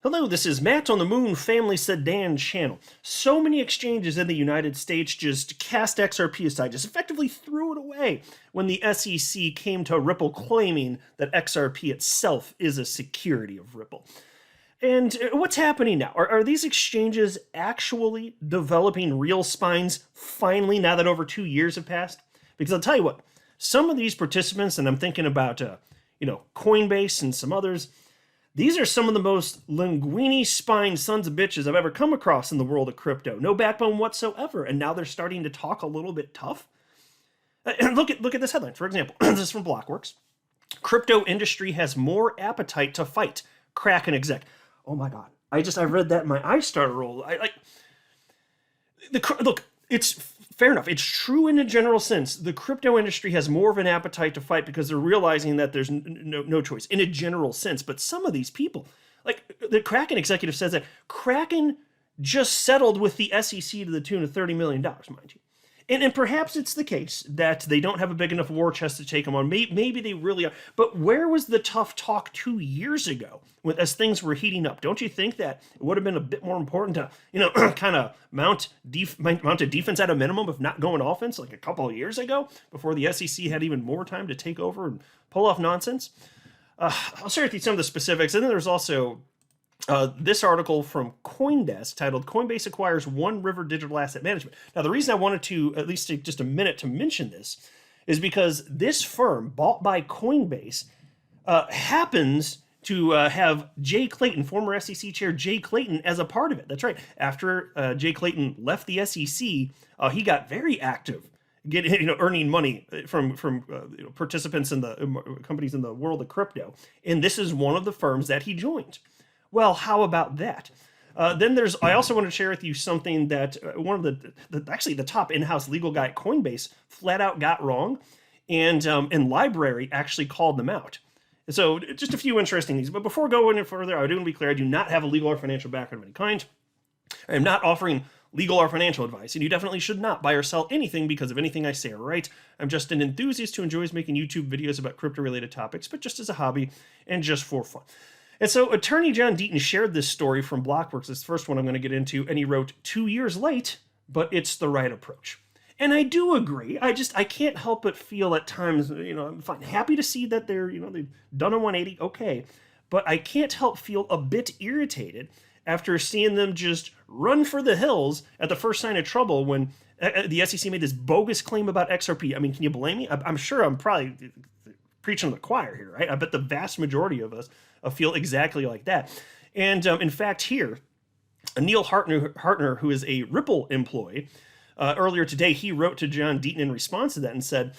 Hello, this is Matt on the Moon Family Sedan channel. So many exchanges in the United States just cast XRP aside, just effectively threw it away when the SEC came to Ripple claiming that XRP itself is a security of Ripple. And what's happening now? Are these exchanges actually developing real spines finally now that over 2 years have passed? Because I'll tell you what, some of these participants, and I'm thinking about Coinbase and some others, these are some of the most linguini-spined sons of bitches I've ever come across in the world of crypto. No backbone whatsoever, and now they're starting to talk a little bit tough. And look at this headline, for example. This is from Blockworks. Crypto industry has more appetite to fight. Kraken exec. Oh my god. I read that and my eyes started rolling. Look, it's fair enough. It's true in a general sense. The crypto industry has more of an appetite to fight because they're realizing that there's no choice in a general sense. But some of these people, like the Kraken executive says that Kraken just settled with the SEC to the tune of $30 million, mind you. And perhaps it's the case that they don't have a big enough war chest to take them on. Maybe they really are. But where was the tough talk 2 years ago as things were heating up? Don't you think that it would have been a bit more important to, kind of mount a defense at a minimum, if not going offense, like a couple of years ago, before the SEC had even more time to take over and pull off nonsense? I'll share with you some of the specifics. And then there's also this article from CoinDesk titled Coinbase Acquires One River Digital Asset Management. Now, the reason I wanted to at least take just a minute to mention this is because this firm, bought by Coinbase, happens to have Jay Clayton, former SEC chair Jay Clayton, as a part of it. That's right. After Jay Clayton left the SEC, he got very active, earning money from participants in the companies in the world of crypto. And this is one of the firms that he joined. Well, how about that? I also want to share with you something that one of the top in-house legal guy at Coinbase flat out got wrong, and Library actually called them out. So just a few interesting things. But before going any further, I do want to be clear, I do not have a legal or financial background of any kind. I am not offering legal or financial advice, and you definitely should not buy or sell anything because of anything I say or write. I'm just an enthusiast who enjoys making YouTube videos about crypto-related topics, but just as a hobby and just for fun. And so attorney John Deaton shared this story from Blockworks, this first one I'm going to get into, and he wrote, 2 years late, but it's the right approach. And I do agree. I can't help but feel at times, I'm fine, happy to see that they've done a 180, okay. But I can't help feel a bit irritated after seeing them just run for the hills at the first sign of trouble when the SEC made this bogus claim about XRP. I mean, can you blame me? I'm sure I'm probably preaching to the choir here, right? I bet the vast majority of us feel exactly like that. And in fact, here, Neil Hartner, who is a Ripple employee, earlier today, he wrote to John Deaton in response to that and said,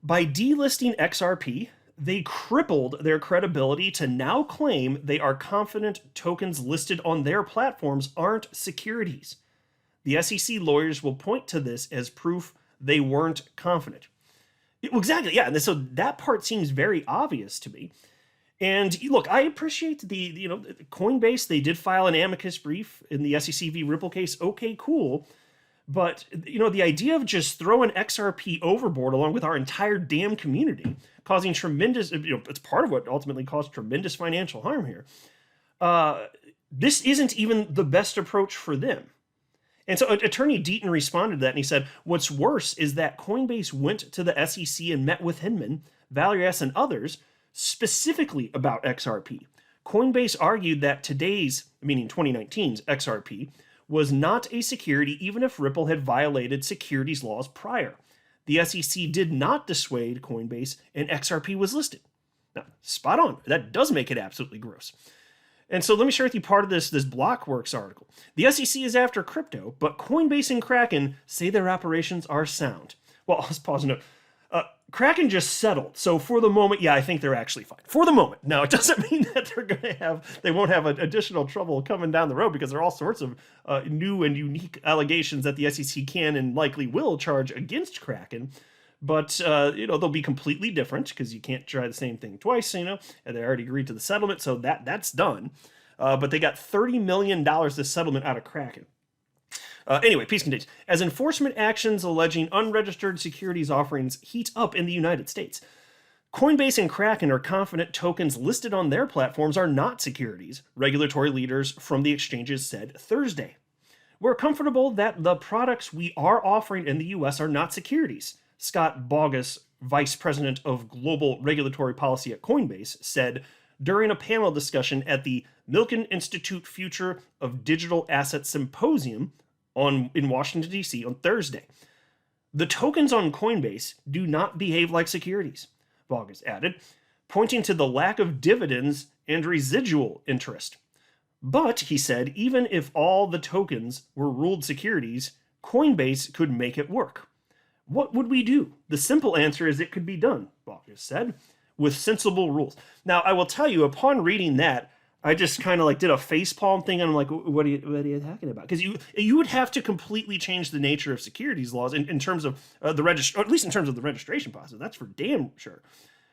by delisting XRP, they crippled their credibility to now claim they are confident tokens listed on their platforms aren't securities. The SEC lawyers will point to this as proof they weren't confident. Exactly, yeah. And so that part seems very obvious to me. And look, I appreciate the Coinbase, they did file an amicus brief in the SEC v. Ripple case. Okay, cool. But, the idea of just throwing XRP overboard along with our entire damn community, causing tremendous, it's part of what ultimately caused tremendous financial harm here. This isn't even the best approach for them. And so attorney Deaton responded to that and he said, what's worse is that Coinbase went to the SEC and met with Hinman, Valerie S. and others specifically about XRP. Coinbase argued that today's, meaning 2019's XRP, was not a security even if Ripple had violated securities laws prior. The SEC did not dissuade Coinbase and XRP was listed. Now, spot on. That does make it absolutely gross. And so let me share with you part of this Blockworks article. The SEC is after crypto, but Coinbase and Kraken say their operations are sound. Well, let's pause and note. Kraken just settled, so for the moment, yeah, I think they're actually fine. For the moment. Now, it doesn't mean that they won't have additional trouble coming down the road because there are all sorts of new and unique allegations that the SEC can and likely will charge against Kraken. But, they'll be completely different because you can't try the same thing twice, and they already agreed to the settlement, so that's done. But they got $30 million this settlement out of Kraken. Anyway, piece continues. As enforcement actions alleging unregistered securities offerings heat up in the United States, Coinbase and Kraken are confident tokens listed on their platforms are not securities, regulatory leaders from the exchanges said Thursday. We're comfortable that the products we are offering in the US are not securities, Scott Bogus, vice president of global regulatory policy at Coinbase, said during a panel discussion at the Milken Institute Future of Digital Assets Symposium in Washington, D.C. on Thursday. The tokens on Coinbase do not behave like securities, Bogus added, pointing to the lack of dividends and residual interest. But, he said, even if all the tokens were ruled securities, Coinbase could make it work. What would we do? The simple answer is it could be done, Bogus said, with sensible rules. Now, I will tell you, upon reading that, I just kind of like did a facepalm thing, and I'm like, what are you talking about? Because you would have to completely change the nature of securities laws in terms of the register, or at least in terms of the registration process. That's for damn sure.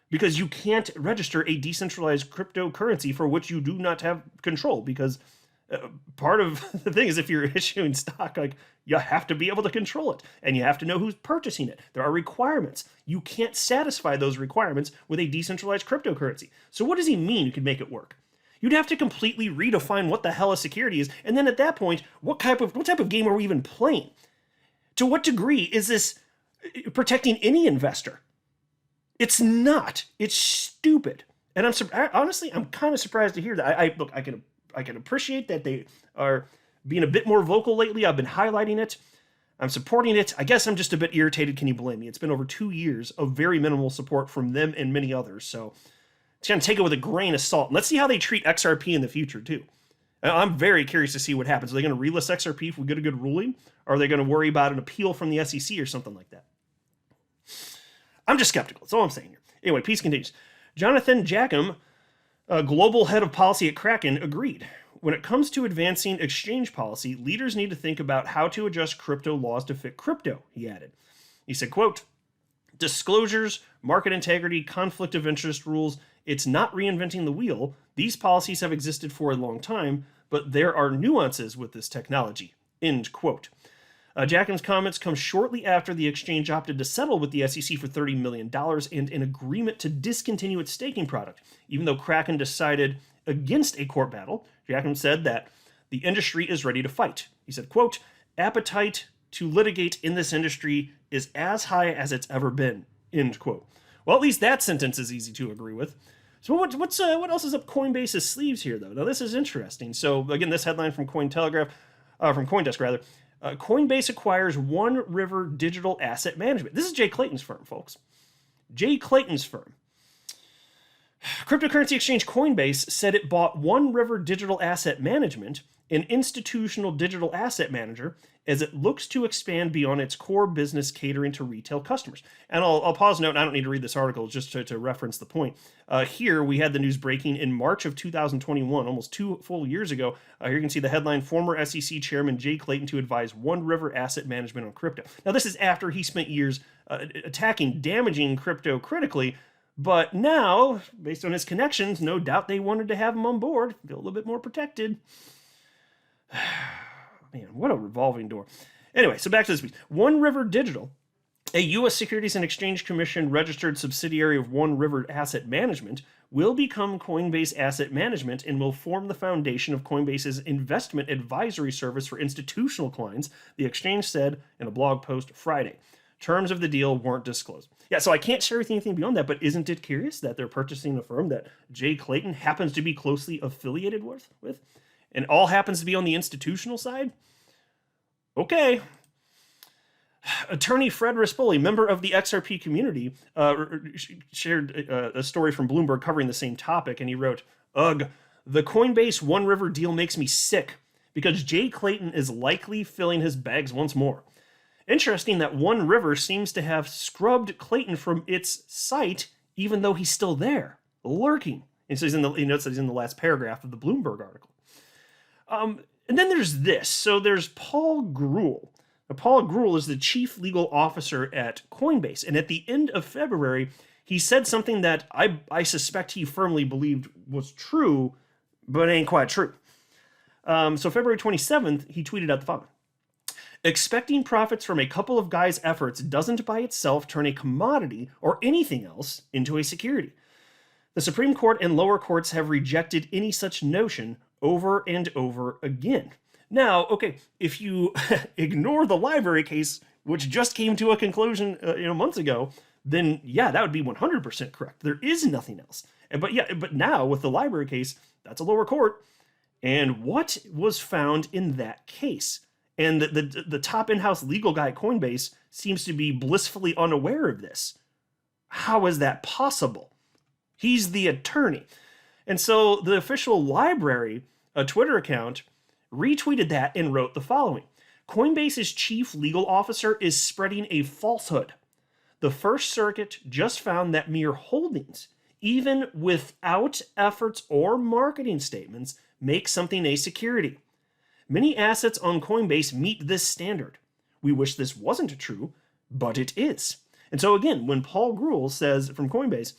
Because you can't register a decentralized cryptocurrency for which you do not have control. Because part of the thing is, if you're issuing stock, like, you have to be able to control it, and you have to know who's purchasing it. There are requirements. You can't satisfy those requirements with a decentralized cryptocurrency. So what does he mean you can make it work? You'd have to completely redefine what the hell a security is, and then at that point, what type of game are we even playing? To what degree is this protecting any investor? It's not. It's stupid. And honestly, I'm kind of surprised to hear that. I can appreciate that they are being a bit more vocal lately. I've been highlighting it. I'm supporting it. I guess I'm just a bit irritated. Can you blame me? It's been over 2 years of very minimal support from them and many others. So it's going to take it with a grain of salt. And let's see how they treat XRP in the future, too. I'm very curious to see what happens. Are they going to relist XRP if we get a good ruling? Or are they going to worry about an appeal from the SEC or something like that? I'm just skeptical. That's all I'm saying here. Anyway, peace continues. Jonathan Jackham, global head of policy at Kraken, agreed. When it comes to advancing exchange policy, leaders need to think about how to adjust crypto laws to fit crypto, he added. He said, quote, disclosures, market integrity, conflict of interest rules, it's not reinventing the wheel. These policies have existed for a long time, but there are nuances with this technology, end quote. Jackham's comments come shortly after the exchange opted to settle with the SEC for $30 million and an agreement to discontinue its staking product. Even though Kraken decided against a court battle, Jackham said that the industry is ready to fight. He said, quote, appetite to litigate in this industry is as high as it's ever been, end quote. Well, at least that sentence is easy to agree with. So what else is up Coinbase's sleeves here, though? Now, this is interesting. So, again, this headline from Coindesk, rather. Coinbase acquires One River Digital Asset Management. This is Jay Clayton's firm, folks. Jay Clayton's firm. Cryptocurrency exchange Coinbase said it bought One River Digital Asset Management, an institutional digital asset manager, as it looks to expand beyond its core business catering to retail customers. And I'll pause note, I don't need to read this article, just to reference the point. Here, we had the news breaking in March of 2021, almost 2 full years ago. Here you can see the headline, former SEC Chairman Jay Clayton to advise One River Asset Management on crypto. Now, this is after he spent years damaging crypto critically, but now, based on his connections, no doubt they wanted to have him on board, feel a little bit more protected. Man, what a revolving door. Anyway, so back to this piece. One River Digital, a U.S. Securities and Exchange Commission registered subsidiary of One River Asset Management, will become Coinbase Asset Management and will form the foundation of Coinbase's investment advisory service for institutional clients, the exchange said in a blog post Friday. Terms of the deal weren't disclosed. Yeah, so I can't share anything beyond that, but isn't it curious that they're purchasing a firm that Jay Clayton happens to be closely affiliated with? And all happens to be on the institutional side? Okay. Attorney Fred Rispoli, member of the XRP community, shared a story from Bloomberg covering the same topic, and he wrote, ugh, the Coinbase One River deal makes me sick because Jay Clayton is likely filling his bags once more. Interesting that One River seems to have scrubbed Clayton from its site, even though he's still there, lurking. And so he notes that he's in the last paragraph of the Bloomberg article. And then there's this. So there's Paul Grewal. Now, Paul Grewal is the chief legal officer at Coinbase. And at the end of February, he said something that I suspect he firmly believed was true, but ain't quite true. So February 27th, he tweeted out the following. Expecting profits from a couple of guys' efforts doesn't by itself turn a commodity or anything else into a security. The Supreme Court and lower courts have rejected any such notion over and over again. Now, okay, if you ignore the library case, which just came to a conclusion months ago, then yeah, that would be 100% correct. There is nothing else. But now with the library case, that's a lower court. And what was found in that case? And the top in-house legal guy at Coinbase seems to be blissfully unaware of this. How is that possible? He's the attorney. And so the official library, a Twitter account, retweeted that and wrote the following. Coinbase's chief legal officer is spreading a falsehood. The First Circuit just found that mere holdings, even without efforts or marketing statements, make something a security. Many assets on Coinbase meet this standard. We wish this wasn't true, but it is. And so again, when Paul Grewal says, from Coinbase,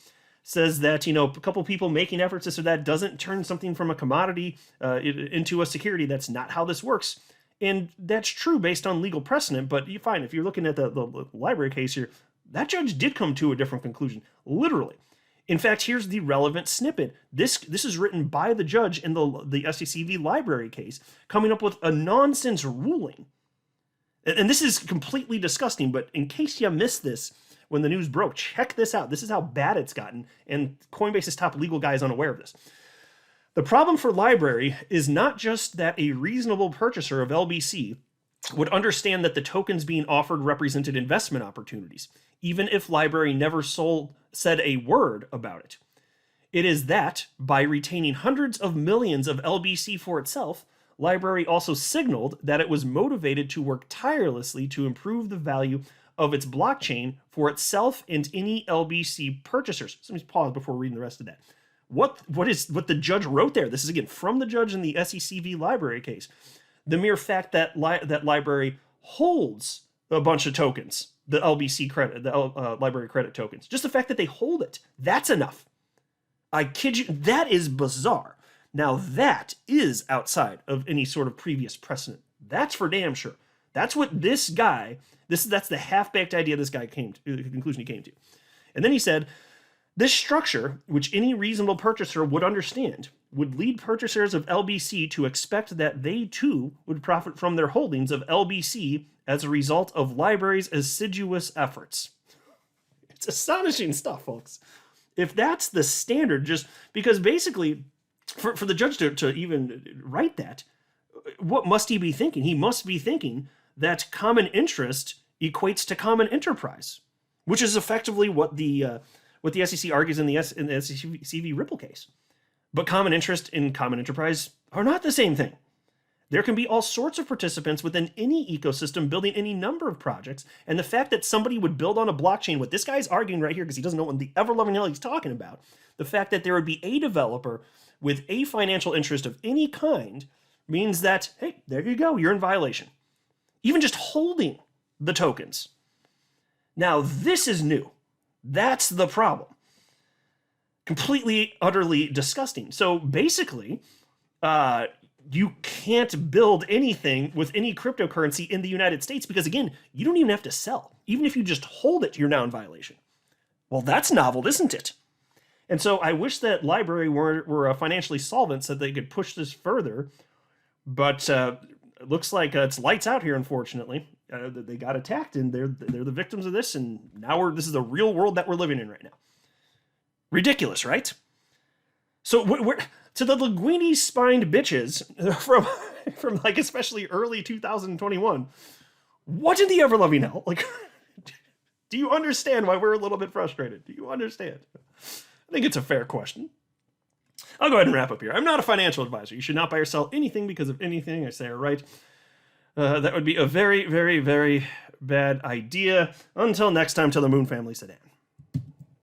says that, a couple people making efforts, this or that, doesn't turn something from a commodity into a security, that's not how this works. And that's true based on legal precedent, but you find if you're looking at the library case here, that judge did come to a different conclusion, literally. In fact, here's the relevant snippet. This is written by the judge in the SEC v. library case, coming up with a nonsense ruling. And this is completely disgusting, but in case you missed this when the news broke, check this out. This is how bad it's gotten, and Coinbase's top legal guy is unaware of this. The problem for library is not just that a reasonable purchaser of LBC would understand that the tokens being offered represented investment opportunities, even if library never said a word about it. It is that, by retaining hundreds of millions of LBC for itself, library also signaled that it was motivated to work tirelessly to improve the value of its blockchain for itself and any LBC purchasers. So let me pause before reading the rest of that. What the judge wrote there? This is again from the judge in the SEC v. library case. The mere fact that that library holds a bunch of tokens, the LBC credit, the library credit tokens, just the fact that they hold it, that's enough. I kid you, that is bizarre. Now that is outside of any sort of previous precedent. That's for damn sure. That's what this guy, that's the half-baked idea this guy came to, the conclusion he came to. And then he said, this structure, which any reasonable purchaser would understand, would lead purchasers of LBC to expect that they too would profit from their holdings of LBC as a result of library's assiduous efforts. It's astonishing stuff, folks. If that's the standard, just because basically for the judge to even write that, what must he be thinking? He must be thinking that common interest equates to common enterprise, which is effectively what the SEC argues in the SEC v. Ripple case. But common interest and common enterprise are not the same thing. There can be all sorts of participants within any ecosystem building any number of projects, and the fact that somebody would build on a blockchain, what this guy's arguing right here, because he doesn't know what the ever-loving hell he's talking about, the fact that there would be a developer with a financial interest of any kind means that, hey, there you go, you're in violation. Even just holding the tokens. Now, this is new. That's the problem. Completely, utterly disgusting. So basically, you can't build anything with any cryptocurrency in the United States because, again, you don't even have to sell. Even if you just hold it, you're now in violation. Well, that's novel, isn't it? And so I wish that library were financially solvent so that they could push this further. But it looks like it's lights out here, unfortunately. They got attacked, and they're the victims of this, and now this is the real world that we're living in right now. Ridiculous, right? So we're to the linguini-spined bitches from like especially early 2021. What in the ever-loving hell? Like, do you understand why we're a little bit frustrated? Do you understand? I think it's a fair question. I'll go ahead and wrap up here. I'm not a financial advisor. You should not buy or sell anything because of anything I say or write. That would be a very, very, very bad idea. Until next time, till the Moon family sedan.